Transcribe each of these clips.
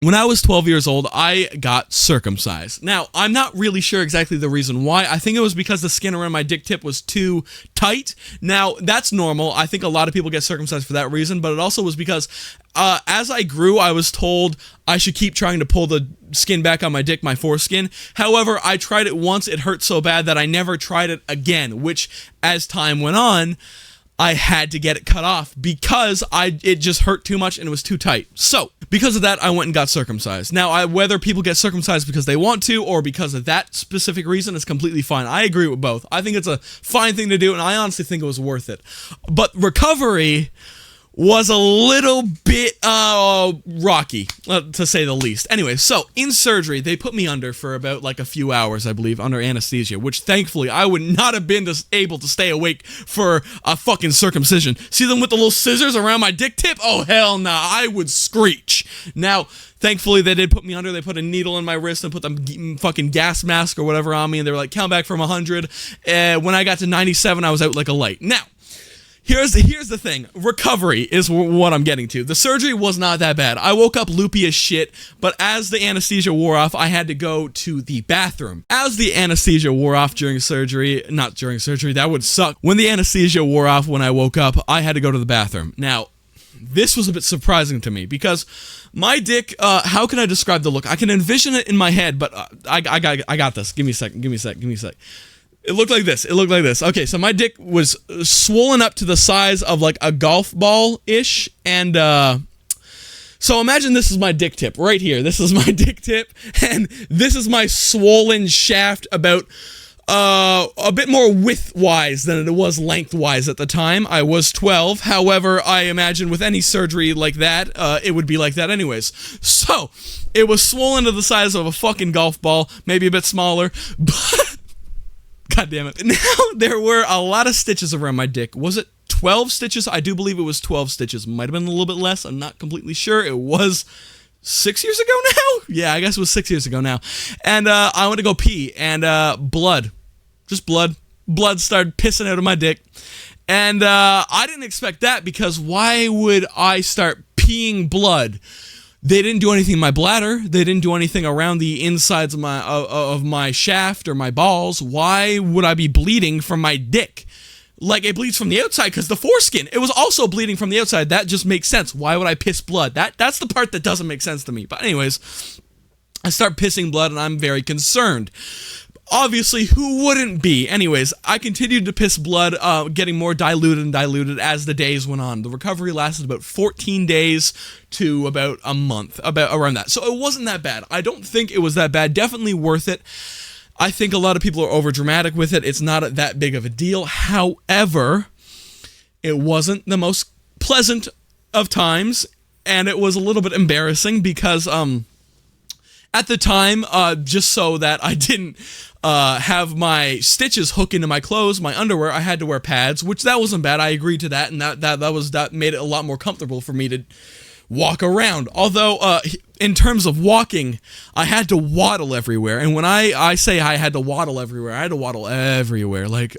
When I was 12 years old, I got circumcised. Now, I'm not really sure exactly the reason why. I think it was because the skin around my dick tip was too tight. Now, that's normal. I think a lot of people get circumcised for that reason, but it also was because as I grew, I was told I should keep trying to pull the skin back on my dick, my foreskin. However, I tried it once. It hurt so bad that I never tried it again, which, as time went on, I had to get it cut off because it just hurt too much and it was too tight. So, because of that, I went and got circumcised. Now, whether people get circumcised because they want to or because of that specific reason is completely fine. I agree with both. I think it's a fine thing to do, and I honestly think it was worth it. But recovery was a little bit rocky, to say the least. Anyway, so in surgery, they put me under for about like a few hours, I believe, under anesthesia, which thankfully I would not have been able to stay awake for a fucking circumcision. See them with the little scissors around my dick tip? Oh, hell nah, I would screech. Now, thankfully, they did put me under. They put a needle in my wrist and put the fucking gas mask or whatever on me, and they were like, count back from 100. When I got to 97, I was out like a light. Now, Here's the thing. Recovery is what I'm getting to. The surgery was not that bad. I woke up loopy as shit, but as the anesthesia wore off, I had to go to the bathroom. As the anesthesia wore off not during surgery, that would suck. When the anesthesia wore off when I woke up, I had to go to the bathroom. Now, this was a bit surprising to me because my dick, how can I describe the look? I can envision it in my head, but I got this. Give me a sec. It looked like this. Okay, so my dick was swollen up to the size of like a golf ball-ish, and so imagine this is my dick tip right here. This is my dick tip, and this is my swollen shaft about a bit more width-wise than it was length-wise at the time. I was 12. However, I imagine with any surgery like that, it would be like that anyways. So, it was swollen to the size of a fucking golf ball, maybe a bit smaller, but God damn it. Now, there were a lot of stitches around my dick. Was it 12 stitches? I do believe it was 12 stitches. Might have been a little bit less. I'm not completely sure. It was 6 years ago now? Yeah, I guess it was 6 years ago now. And I went to go pee, and blood. Just blood. Blood started pissing out of my dick. And I didn't expect that because why would I start peeing blood? They didn't do anything in my bladder. They didn't do anything around the insides of my shaft or my balls. Why would I be bleeding from my dick? Like, it bleeds from the outside because the foreskin. It was also bleeding from the outside. That just makes sense. Why would I piss blood? That's the part that doesn't make sense to me. But anyways, I start pissing blood and I'm very concerned. Obviously, who wouldn't be? Anyways, I continued to piss blood, getting more diluted and diluted as the days went on. The recovery lasted about 14 days to about a month, about around that. So it wasn't that bad. I don't think it was that bad. Definitely worth it. I think a lot of people are overdramatic with it. It's not that big of a deal. However, it wasn't the most pleasant of times, and it was a little bit embarrassing because, at the time, just so that I didn't have my stitches hook into my clothes, my underwear, I had to wear pads, which that wasn't bad. I agreed to that, and that made it a lot more comfortable for me to walk around. Although, in terms of walking, I had to waddle everywhere. And when I say I had to waddle everywhere, I had to waddle everywhere, like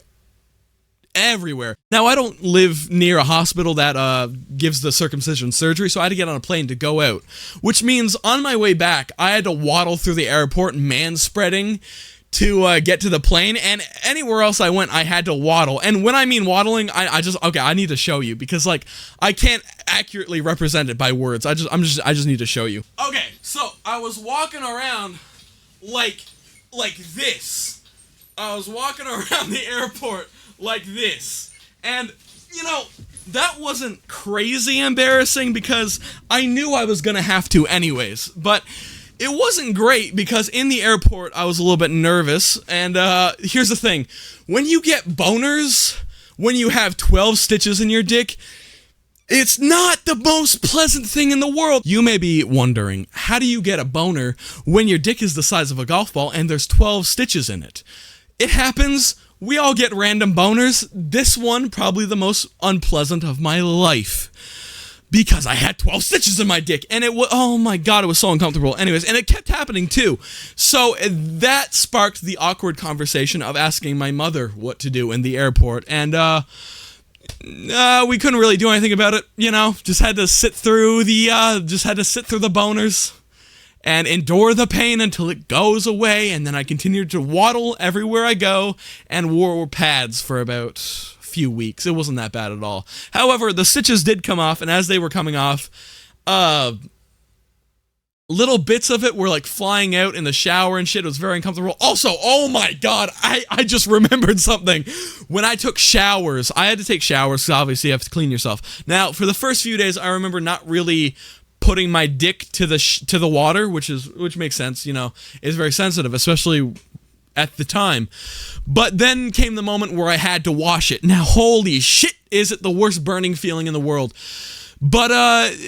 everywhere. Now, I don't live near a hospital that gives the circumcision surgery, so I had to get on a plane to go out, which means on my way back, I had to waddle through the airport man-spreading to get to the plane, and anywhere else I went, I had to waddle. And when I mean waddling, I need to show you, because, like, I can't accurately represent it by words. I just need to show you. Okay, so I was walking around like this. I was walking around the airport like this. And, you know, that wasn't crazy embarrassing because I knew I was gonna have to anyways. But it wasn't great because in the airport I was a little bit nervous. And here's the thing. When you get boners, when you have 12 stitches in your dick, it's not the most pleasant thing in the world. You may be wondering, how do you get a boner when your dick is the size of a golf ball and there's 12 stitches in it? It happens. We all get random boners. This one, probably the most unpleasant of my life. Because I had 12 stitches in my dick. And it was, oh my god, it was so uncomfortable. Anyways, and it kept happening too. So that sparked the awkward conversation of asking my mother what to do in the airport. And, we couldn't really do anything about it, you know? Just had to sit through the boners. and endure the pain until it goes away, and then I continued to waddle everywhere I go and wore pads for about a few weeks. It wasn't that bad at all. However, the stitches did come off, and as they were coming off, little bits of it were like flying out in the shower and shit. It was very uncomfortable. Also, oh my god, I just remembered something. When I took showers, I had to take showers because obviously you have to clean yourself. Now, for the first few days, I remember not really putting my dick to the water, which makes sense, you know. It's very sensitive, especially at the time. But then came the moment where I had to wash it. Now, holy shit, is it the worst burning feeling in the world. But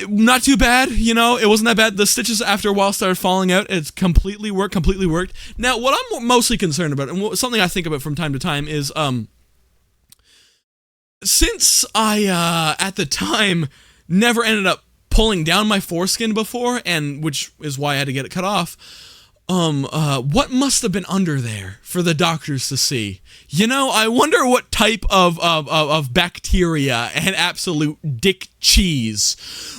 not too bad, you know. It wasn't that bad. The stitches after a while started falling out. It's completely worked. Now, what I'm mostly concerned about, and something I think about from time to time, is since I at the time never ended up pulling down my foreskin before, and which is why I had to get it cut off. What must have been under there for the doctors to see? You know, I wonder what type of bacteria and absolute dick cheese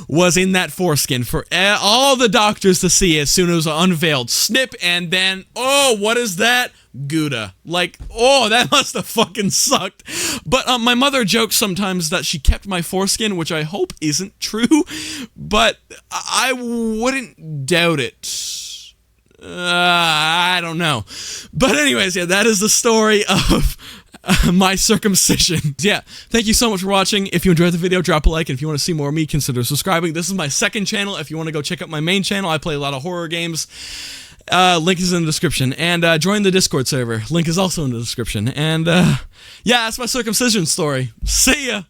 was in that foreskin for all the doctors to see as soon as it was unveiled. Snip, and then, oh, what is that? Gouda. Like, oh, that must have fucking sucked. But my mother jokes sometimes that she kept my foreskin, which I hope isn't true, but I wouldn't doubt it. I don't know. But anyways, yeah, that is the story of my circumcision. Yeah, thank you so much for watching. If you enjoyed the video, drop a like, and if you want to see more of me, consider subscribing. This is my second channel. If you want to go check out my main channel, I play a lot of horror games. Link is in the description. And join the Discord server. Link is also in the description. And yeah, that's my circumcision story. See ya!